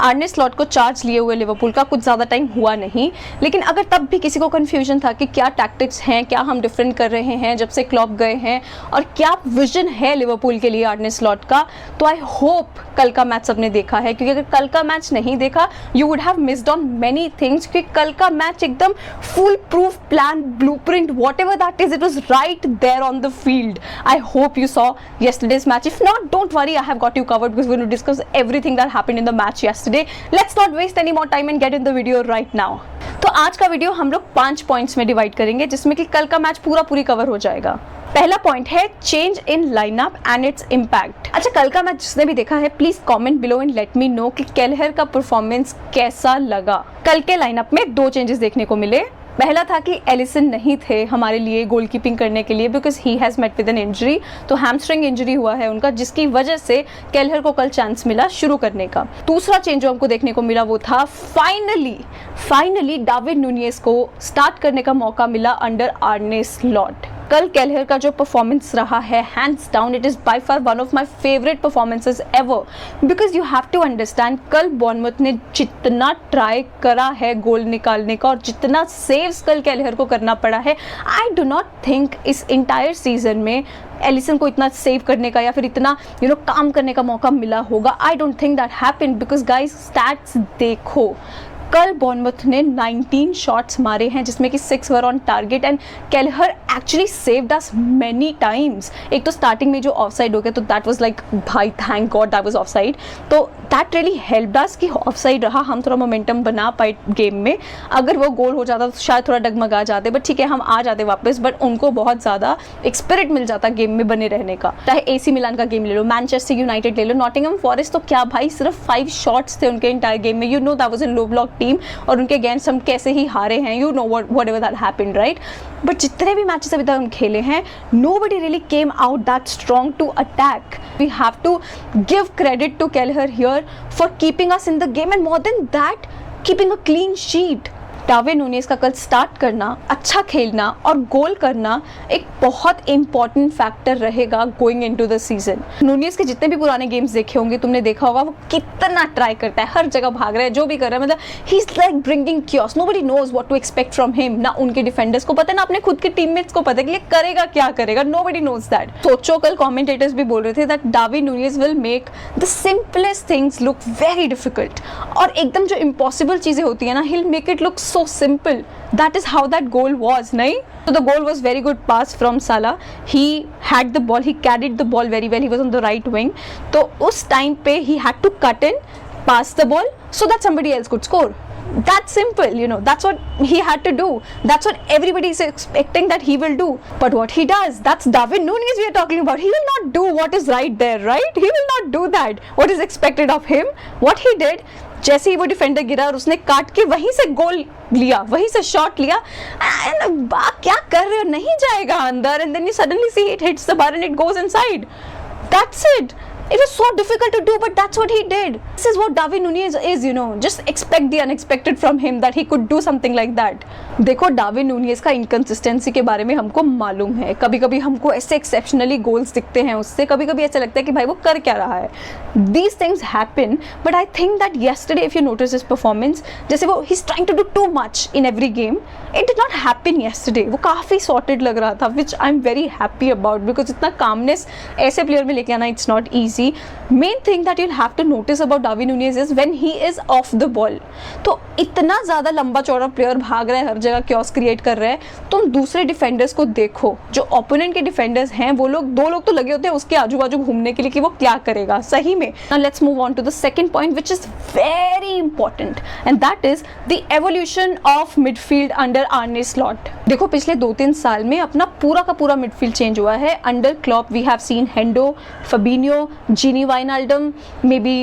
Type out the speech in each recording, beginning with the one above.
आर्ने slot को charge लिए हुए लिवरपूल का कुछ ज़्यादा टाइम हुआ नहीं, लेकिन अगर तब भी किसी को कन्फ्यूजन था कि क्या टैक्टिक्स हैं, क्या हम डिफरेंट कर रहे हैं जब से क्लॉप गए हैं और क्या विजन है लिवरपूल के लिए आर्ने स्लॉट का, तो आई होप कल का मैच सबने देखा है, क्योंकि अगर कल का मैच नहीं देखा you would have missed on many things, क्योंकि कल का मैच एकदम full proof plan blueprint whatever that is, it was right there on the field. I hope you saw yesterday's match. If not, don't worry, I have got you covered because we're going to discuss everything that happened in the match yesterday. Let's not waste any more time and get in the video right now. तो आज का video हम लोग 5 points में divide करेंगे, जिसमें कि कल का मैच पूरी कवर हो जाएगा. पहला पॉइंट है change in lineup and its impact. अच्छा, कल का मैच जिसने भी देखा है please comment below and let me know कि केलहर का परफॉर्मेंस कैसा लगा. कल के लाइनअप में 2 चेंजेस देखने को मिले. पहला था कि एलिसन नहीं थे हमारे लिए गोलकीपिंग करने के लिए because he has met with an injury. तो हैमस्ट्रिंग इंजरी हुआ है उनका, जिसकी वजह से केलहर को कल चांस मिला शुरू करने का. दूसरा चेंज जो हमको देखने को मिला वो था फाइनली डार्विन नूनियस को स्टार्ट करने का मौका मिला अंडर आर्ने स्लॉट. कल केलहर का जो परफॉर्मेंस रहा है hands down it is by far one of my favourite performances ever, because you have to understand कल बॉर्नमथ ने जितना ट्राई करा है गोल निकालने का और जितना सेव्स कल केलहर को करना पड़ा है, आई डू नॉट थिंक इस इंटायर सीजन में एलिसन को इतना सेव करने का या फिर इतना काम करने का मौका मिला होगा. I don't think that happened because guys stats देखो, कल बॉर्नमथ ने 19 शॉट्स मारे हैं जिसमें कि 6 were on target and Kelleher actually saved us many times. एक तो स्टार्टिंग में जो ऑफसाइड हो गया तो दैट वाज लाइक भाई thank God that was offside, तो दैट रियली हेल्प्ड अस कि ऑफसाइड रहा, हम थोड़ा मोमेंटम बना पाए गेम में. अगर वो गोल हो जाता तो शायद थोड़ा डगमगा जाते, बट ठीक है हम आ जाते वापस, बट उनको बहुत ज़्यादा एक स्पिरिट मिल जाता गेम में बने रहने का. चाहे AC मिलान का गेम ले लो, मैनचेस्टर यूनाइटेड ले लो, नॉटिंघम फॉरेस्ट, तो क्या भाई सिर्फ 5 शॉट्स थे उनके इंटायर गेम में. That was a low block team और उनके अगेंस्ट हम कैसे ही हारे हैं, whatever that happened, right? But जितने भी मैचेस अभी तक हम खेले हैं nobody really came out that strong to attack. We have to give credit to Kelleher here for keeping us in the game and more than that keeping a clean sheet. Darwin Nunez का कल start करना, अच्छा खेलना और गोल करना एक बहुत important factor रहेगा going into the season. Nunez के जितने भी पुराने गेम्स देखे होंगे तुमने देखा होगा वो कितना ट्राई करता है, हर जगह भाग रहा है, जो भी कर रहा है, मतलब he is like bringing chaos. Nobody knows what to expect from him. ना उनके डिफेंडर्स को पता है ना अपने खुद के टीममेट्स को पता है कि ये करेगा क्या करेगा. Nobody knows that. सोचो कल कमेंटेटर्स भी बोल रहे थे that Darwin Nunez will make the simplest things look very difficult, और एकदम जो इम्पॉसिबल चीजें होती है ना he will make it look so simple. That is how that goal was, nahi? So the goal was very good pass from Salah. He had the ball, he carried the ball very well. He was on the right wing. तो उस time पे he had to cut in, pass the ball so that somebody else could score. That's simple, that's what he had to do. That's what everybody is expecting that he will do. But what he does, that's Darwin Núñez we are talking about. He will not do what is right there, right? He will not do that. What is expected of him? What he did, जैसे ही वो defender गिरा और उसने काट के वहीं से गोल लिया, वहीं से शॉट लिया, क्या कर रहे हो, नहीं जाएगा अंदर, and then you suddenly see it hits the bar and it goes inside. That's it. It was so difficult to do, but that's what he did. This is what Darwin Núñez is, Just expect the unexpected from him, that he could do something like that. देखो Darwin Nunez का inconsistency के बारे में हमको मालूम है. कभी कभी हमको ऐसे एक्सेप्शनली गोल्स दिखते हैं उससे, कभी कभी ऐसा लगता है कि भाई वो कर क्या रहा है. These things happen, but I think that yesterday, if you notice his performance, जैसे वो he's trying to do too much in every game. It did not happen yesterday. वो काफ़ी sorted लग रहा था, which I'm very happy about, because इतना calmness ऐसे player में लेके आना it's not easy. Main thing that you'll have to notice about Darwin Núñez is when he is off the ball. तो इतना ज़्यादा लंबा चौड़ा प्लेयर भाग रहा है, हर जगह क्योस क्रिएट कर रहा है, तुम दूसरे डिफेंडर्स को देखो. जो ओपोनेंट के डिफेंडर्स हैं वो लोग 2 लोग तो लगे होते हैं उसके आजू बाजू घूमने के लिए कि वो क्या करेगा सही में. Now let's move on to the second point, which is very important, and that is the evolution of midfield under Arne Slot. देखो पिछले 2-3 साल में अपना पूरा का पूरा मिडफील्ड चेंज हुआ है. Under Klopp we have seen Hendo, Fabinho, Gini Wijnaldum, maybe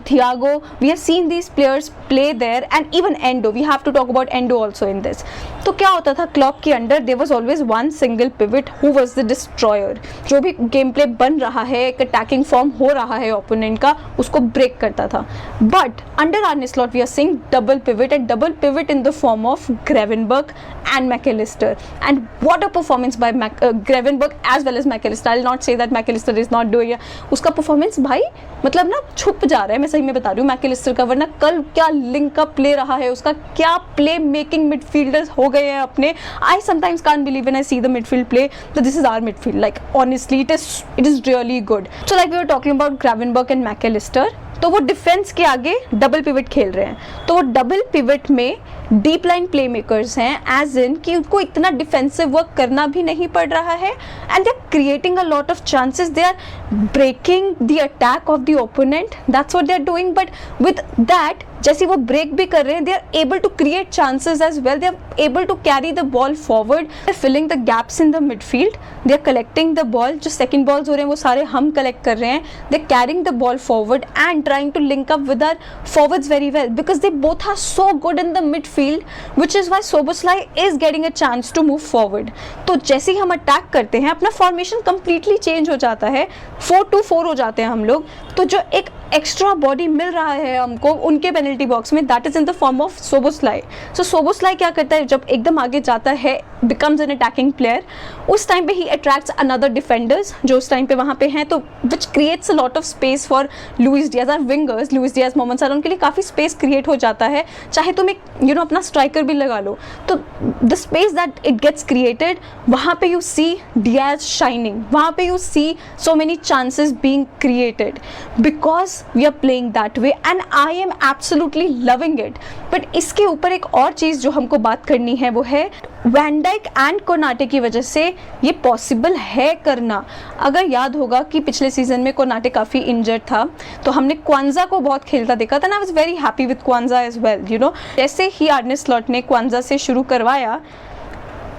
Thiago. We have seen these players play there, and even Endo. We have to talk about Endo also in this. तो क्या होता था Klopp के under, there was always one single pivot who was the destroyer. जो भी game play बन रहा है, एक अटैकिंग फॉर्म हो रहा है ओपोनेंट का, उसको ब्रेक करता था. But under Arne Slot we are seeing double pivot, and double pivot in the form of Gravenberch and McAllister. And what a performance by Gravenberch as well as McAllister. I'll not say that McAllister is not doing it. उसका performance भाई मतलब ना छुप जा रहा है, मैं सही में बता रही हूँ मैकलिस्टर का, वरना कल क्या लिंक अप प्ले रहा है उसका, क्या प्ले मेकिंग मिडफील्डर्स हो गए हैं अपने. I sometimes can't believe when I see the midfield play that this is our midfield, like honestly it is really good. So like we were talking about Gravenberch and McAllister, तो वो defence के आगे double pivot खेल रहे हैं, तो वो double pivot में डीप लाइन प्ले मेकर्स हैं, एज इन कि उनको इतना डिफेंसिव वर्क करना भी नहीं पड़ रहा है, and they are creating a lot of chances, they are breaking the attack of the opponent, that's what they are doing. But with that जैसे वो ब्रेक भी कर रहे हैं, they are able to create chances as well, they are able to carry the ball forward, they are filling the gaps in the midfield, they are collecting the ball, जो second balls हो रहे हैं वो सारे हम collect कर रहे हैं, they are carrying the ball forward and trying to link up with our forwards very well, because they both are so good in the midfield, which is why Szoboszlai is getting a chance to move forward. तो जैसे ही हम attack करते हैं अपना formation completely change हो जाता है, 4-2-4 हो जाते हैं हम लोग, तो जो एक एक्स्ट्रा बॉडी मिल रहा है हमको उनके पेनल्टी बॉक्स में, that is in the form of Szoboszlai. So Szoboszlai क्या करता है, जब एकदम आगे जाता है, बिकम्स एन अटैकिंग प्लेयर, उस टाइम पे ही अट्रैक्ट्स अनदर डिफेंडर्स जो उस टाइम पे वहाँ पे हैं, तो which creates a lot of space for Luis Diaz, our wingers, Luis Diaz, Mohamed Salah, उनके लिए काफ़ी स्पेस क्रिएट हो जाता है. चाहे तुम एक अपना स्ट्राइकर भी लगा लो, तो the space that it gets created, वहाँ पे यू सी डियाज शाइनिंग, वहाँ पे you see so many chances being created, because we are playing that way, and I am absolutely loving it. But इसके ऊपर एक और चीज़ जो हमको बात करनी है वो है वैन डाइक एंड कोनाटे की वजह से ये पॉसिबल है करना. अगर याद होगा कि पिछले सीजन में कोनाटे काफ़ी इंजर्ड था, तो हमने क्वांजा को बहुत खेलता देखा था, and I was very happy with Quansah as well. जैसे ही आर्ने स्लॉट ने क्वांजा से शुरू करवाया,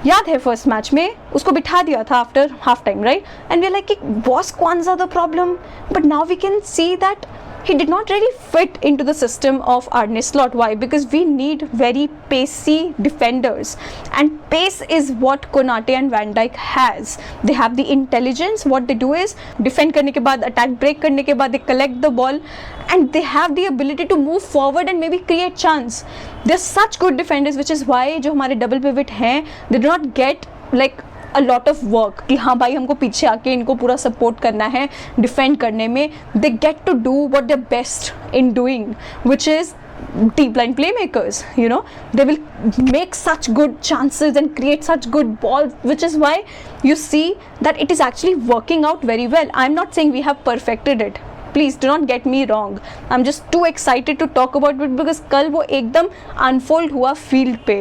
याद है फर्स्ट मैच में उसको बिठा दिया था after half time, right, and we are like was Quansah the problem, but now we can see that he did not really fit into the system of Arne Slot. Why? Because we need very pacey defenders, and pace is what Konate and Van Dijk has. They have the intelligence. What they do is defend करने के बाद, attack break करने के बाद, they collect the ball, and they have the ability to move forward and maybe create chance. They're such good defenders, which is why जो हमारे double pivot हैं, they do not get like a lot of work कि हाँ भाई हमको पीछे आके इनको पूरा सपोर्ट करना है डिफेंड करने में. They get to do what they best in doing, which is deep line playmakers. They will make such good chances and create such good balls, which is why you see that it is actually working out very well. I'm not saying we have perfected it, please do not get me wrong, I'm just too excited to talk about it because कल वो एकदम unfold हुआ field पे.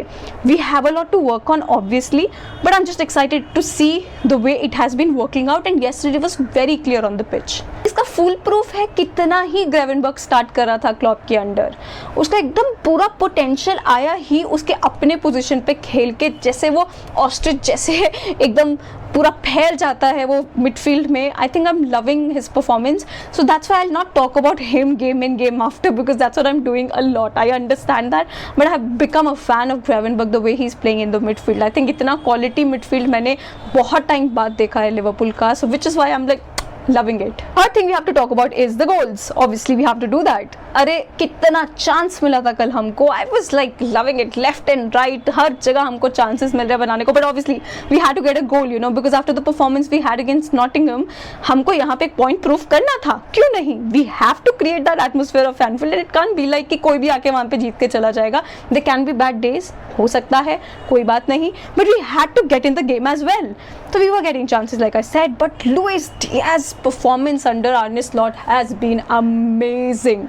We have a lot to work on obviously, but I'm just excited to see the way it has been working out, and yesterday was very clear on the pitch. इसका full proof है कितना ही ग्रेवेनबर्ग start कर रहा था Klopp के under, उसका एकदम पूरा पोटेंशियल आया ही उसके अपने पोजीशन पे खेल के, जैसे वो ऑस्ट्रिच जैसे एकदम पूरा फैल जाता है वो मिडफील्ड में. I think I am loving his performance, so that's why I will not talk about him game in game after, because that's what I am doing a lot. I understand that, but I have become a fan of Gravenberch the way he is playing in the midfield. I think इतना quality midfield मैंने बहुत time बाद देखा है Liverpool का, so which is why I am like loving it. Third thing we have to talk about is the goals. Obviously we have to do that. अरे कितना chance मिला था कल हमको, I was like loving it, left and right, हर जगह हमको chances मिल रहे हैं बनाने को, but obviously we had to get a goal, because after the performance we had against Nottingham, हमको यहाँ पे एक पॉइंट प्रूफ करना था, क्यों नहीं. We have to create that atmosphere of Anfield, and it can't be like कि कोई भी आके वहाँ पे जीत के चला जाएगा. There can be bad days, हो सकता है, कोई बात नहीं, but we had to get in the game as well. So we were getting chances like I said, but Luis Diaz performance under Arne Slot has been amazing.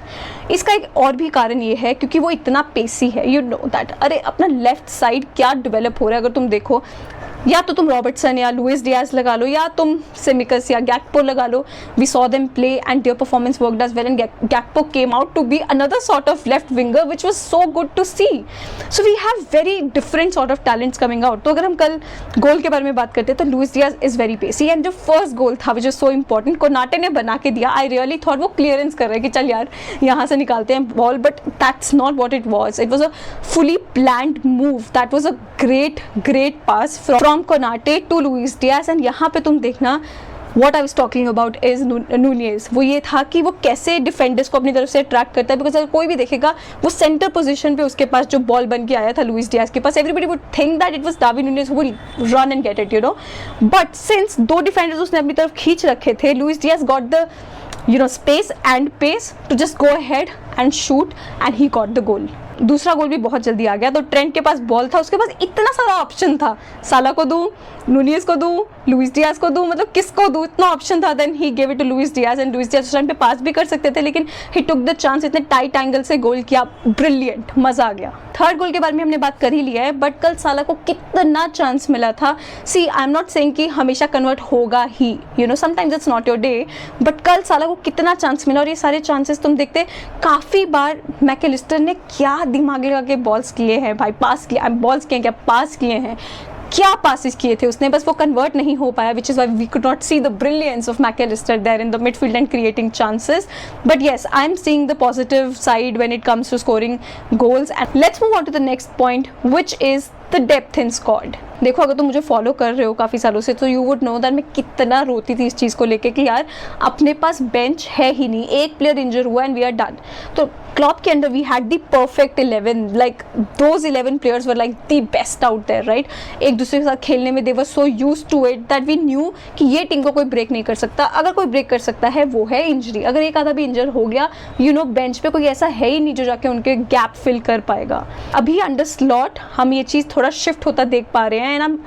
इसका एक और भी कारण ये है क्योंकि वो इतना पेसी है, you know that. अरे अपना लेफ्ट साइड क्या डेवलप हो रहा है अगर तुम देखो, या तो तुम रॉबर्टसन या लुइस डियाज लगा लो, या तुम सिमिकस या गैक्पो लगा लो. We saw them play and their performance worked as well, and Gakpo came out to be another sort of left winger which was so good to see. So we have very different sort of talents coming out. तो अगर हम कल गोल के बारे में बात करते हैं तो Luis Diaz is very pacey, and जो फर्स्ट गोल था which is so important, Konate ने बना के दिया. आई रियली थॉट वो क्लियरेंस कर रहे हैं कि चल यार यहाँ से निकालते हैं ball, but that's not what it was. It was a fully planned move. That was a great pass from Konate to Luis Diaz. And यहाँ पे तुम देखना what I was talking about is Nunez. वो ये था कि वो कैसे डिफेंडर्स को अपनी तरफ से अट्रैक्ट करता है, बिकॉज अगर कोई भी देखेगा वो सेंटर पोजीशन पे उसके पास जो बॉल बन के आया था लुइस डियाज के पास, everybody would think that it was Darwin Nunez who will run and get it, but since दो डिफेंडर्स उसने अपनी तरफ खींच रखे थे, Luis Diaz got the space and pace to just go ahead and shoot, and he got the goal. दूसरा गोल भी बहुत जल्दी आ गया, तो ट्रेंट के पास बॉल था, उसके पास इतना सारा ऑप्शन था, साला को दूं, नूनियस को दूं, लुइस डियाज को दूं, मतलब किसको दूं, इतना ऑप्शन था. Then he give it to Luis Diaz, and Luis Diaz उस टाइम पे पास भी कर सकते थे, लेकिन ही टुक द चांस, इतने टाइट एंगल से गोल किया, ब्रिलियंट, मजा आ गया. थर्ड गोल के बारे में हमने बात कर ही लिया है, बट कल साला को कितना चांस मिला था. See I am not saying कि हमेशा कन्वर्ट होगा ही, sometimes it's not your day, but कल साला को कितना चांस मिला, और ये सारे चांसेस तुम देखते काफ़ी बार मैकलिस्टर ने क्या दिमाग लगा के बॉल्स किए हैं भाई, पास किए, बॉल्स किए क्या, पास किए हैं, क्या पासिस किए थे उसने, बस वो कन्वर्ट नहीं हो पाया, which is why we could not see the brilliance of MacAllister there in the midfield and creating chances. But yes, I am seeing the positive side when it comes to scoring goals. And let's move on to the next point, which is the depth in squad. देखो, अगर तुम मुझे follow कर रहे हो काफ़ी सालों से, तो यू वुड नो दैट मैं कितना रोती थी इस चीज़ को लेके कि यार अपने पास बेंच है ही नहीं, एक प्लेयर इंजर हुआ एंड वी आर डन. तो क्लॉप के under we had the perfect 11, like those 11 players were like the best out there, right. एक दूसरे के साथ खेलने में they were so used to it that we knew कि ये टीम को कोई ब्रेक नहीं कर सकता. अगर कोई ब्रेक कर सकता है वो है इंजरी. अगर एक आधा भी इंजर हो गया, बेंच पे कोई ऐसा है ही नहीं जो जाके उनके गैप फिल कर पाएगा. अभी अंडर स्लॉट हम ये चीज़ थोड़ा शिफ्ट होता देख पा रहे हैं, and I M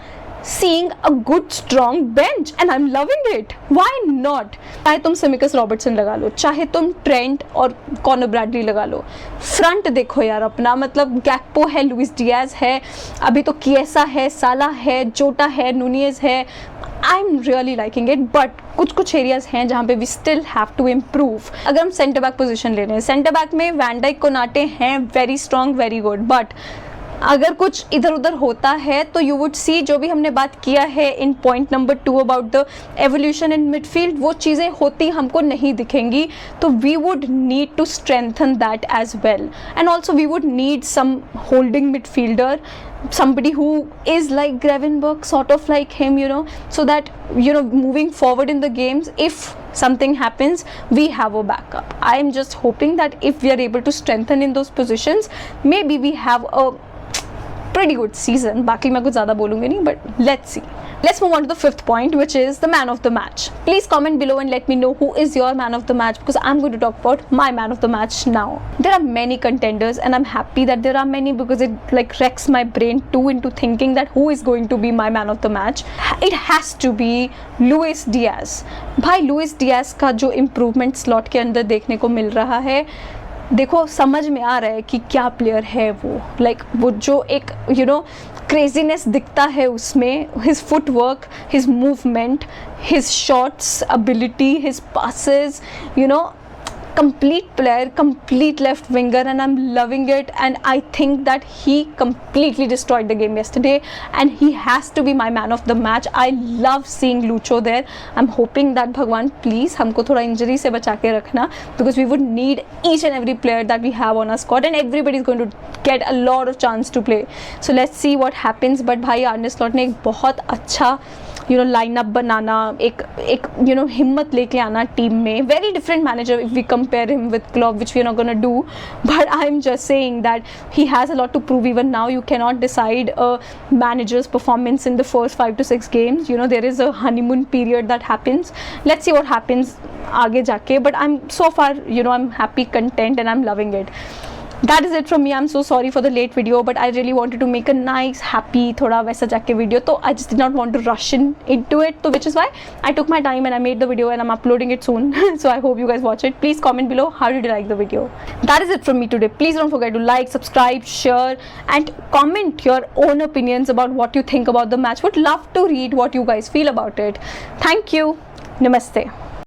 seeing a good strong bench and I'm loving it. Why not? चाहे तुम सिमिकस रॉबर्टसन लगा लो, चाहे तुम ट्रेंट और कॉनर ब्रैडली लगा लो, फ्रंट देखो यार अपना, मतलब गैक्पो है, लुइस डियाज है, अभी तो किएसा है, साला है, जोटा है, नूनियस है. I am really liking it, but कुछ एरियाज हैं जहाँ पे we still have to improve. अगर हम सेंटर बैक पोजिशन ले रहे हैं, सेंटर बैक में वैन डाइक, कोनाटे हैं, very strong, very good, but अगर कुछ इधर उधर होता है तो यू वुड सी, जो भी हमने बात किया है in point number 2 about the evolution in midfield, वो चीज़ें होती हमको नहीं दिखेंगी. तो we would need to strengthen that as well, and also we would need some holding midfielder, somebody who is like Gravenberch, sort of like him, so that moving forward in the games, if something happens, we have a backup. I am just hoping that if we are able to strengthen in those positions, maybe we have a pretty good season. बाकी मैं कुछ ज़्यादा बोलूँगी नहीं, but let's see. Let's move on to the 5th point, which is the man of the match. Please comment below and let me know who is your man of the match, because I'm going to talk about my man of the match now. There are many contenders and I'm happy that there are many, because it like wrecks my brain too into thinking that who is going to be my man of the match. It has to be Luis Diaz. भाई Luis Diaz का जो improvement slot के अंदर देखने को मिल रहा है, देखो समझ में आ रहा है कि क्या प्लेयर है वो. लाइक वो जो एक क्रेजीनेस दिखता है उसमें, his footwork, his movement, his shots ability, his passes, complete player, complete left winger, and I'm loving it. And I think that he completely destroyed the game yesterday, and he has to be my man of the match. I love seeing Lucho there. I'm hoping that भगवान please हमको थोड़ा injury से बचा के रखना, because we would need each and every player that we have on our squad, and everybody is going to get a lot of chance to play. So let's see what happens. But भाई आर्ने slot ने एक बहुत अच्छा lineup बनाना, एक हिम्मत लेके आना team में. Very different manager if we compare him with Klopp, which we are not gonna do, but I am just saying that he has a lot to prove. Even now you can not decide a manager's performance in the first 5 to 6 games. There is a honeymoon period that happens. Let's see what happens आगे जाके, but I am so far I am happy, content, and I am loving it. That is it from me. I'm so sorry for the late video, but I really wanted to make a nice, happy, थोड़ा वैसा जाके video. तो I just did not want to rush into it. So which is why I took my time and I made the video, and I'm uploading it soon. So I hope you guys watch it. Please comment below how did you like the video. That is it from me today. Please don't forget to like, subscribe, share, and comment your own opinions about what you think about the match. Would love to read what you guys feel about it. Thank you. Namaste.